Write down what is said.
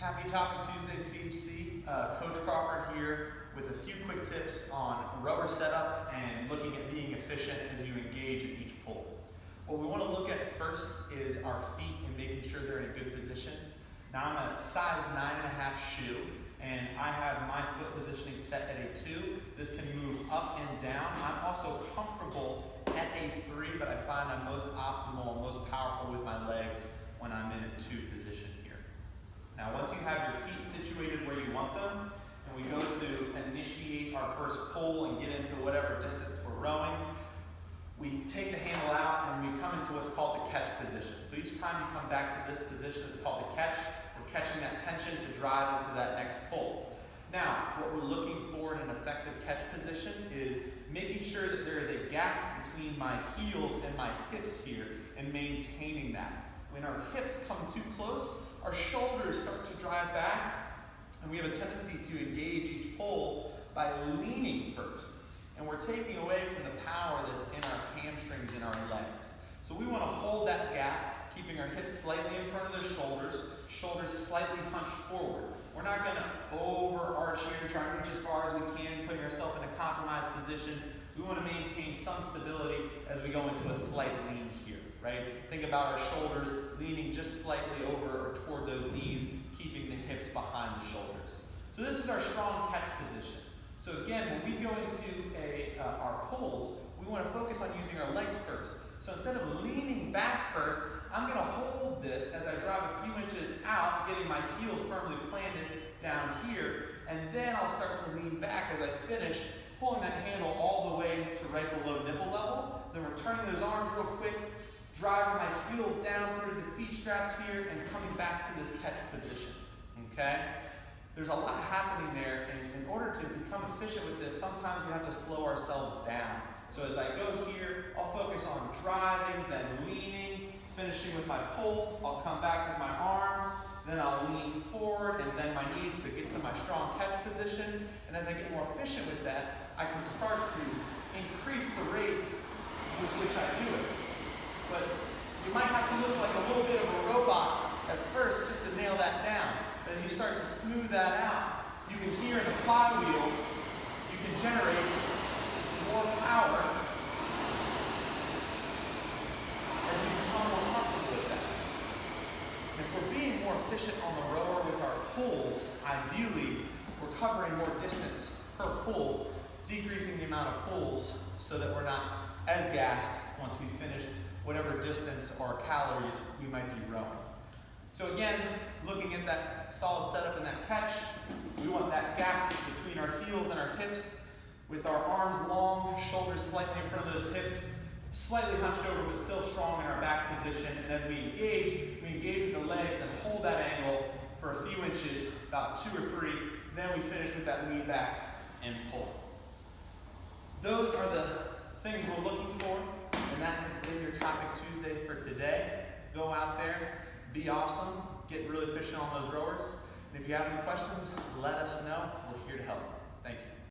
Happy Topic Tuesday, CHC. Coach Crawford here with a few quick tips on rower setup and looking at being efficient as you engage in each pull. What we want to look at first is our feet and making sure they're in a good position. Now I'm a size 9.5 shoe and I have my foot positioning set at a 2. This can move up and down. I'm also comfortable at a 3, but I find I'm most optimal and most powerful with my legs when I'm in a 2 position here. Now once you have your feet situated where you want them, and we go to initiate our first pull and get into whatever distance we're rowing, we take the handle out and we come into what's called the catch position. So each time you come back to this position, it's called the catch. We're catching that tension to drive into that next pull. Now, what we're looking for in an effective catch position is making sure that there is a gap between my heels and my hips here and maintaining that. When our hips come too close, our shoulders start to drive back, and we have a tendency to engage each pull by leaning first. And we're taking away from the power that's in our hamstrings and our legs. So we want to hold that gap, keeping our hips slightly in front of the shoulders slightly hunched forward. We're not going to overarch here and try and reach as far as we can, putting ourselves in a compromised position. We want to maintain some stability as we go into a slight lean here, right? Think about our shoulders leaning just slightly over or toward those knees, keeping the hips behind the shoulders. So this is our strong catch position. So again, when we go into our pulls, we want to focus on using our legs first. So instead of leaning back first, I'm going to hold this as I drive a few inches out, getting my heels firmly planted down here, and then I'll start to lean back as I finish, pulling that handle all the way to right below nipple level. Then returning those arms real quick, driving my heels down through the feet straps here, and coming back to this catch position, okay? There's a lot happening there, and in order to become efficient with this, sometimes we have to slow ourselves down. So as I go here, I'll focus on driving, then leaning, finishing with my pull. I'll come back with my arms, then I'll lean forward and bend my knees to get to my strong catch position. And as I get more efficient with that, I can start to increase the rate with which I do it. But you might have to look like a little bit of a robot at first just to nail that down. But as you start to smooth that out, you can hear in the flywheel, you can generate more power as you become more comfortable with that. If we're being more efficient on the rower with our pulls, ideally we're covering more distance per pull, decreasing the amount of pulls so that we're not as gassed once we finish whatever distance or calories we might be rowing. So again, looking at that solid setup and that catch, we want that gap between our heels and our hips with our arms long, shoulders slightly in front of those hips, slightly hunched over but still strong in our back position. And as we engage with the legs and hold that angle for a few inches, about 2 or 3, then we finish with that lean back and pull. Those are the things we're looking for, and that has been your Topic Tuesday for today. Go out there, be awesome, get really efficient on those rowers. And if you have any questions, let us know. We're here to help.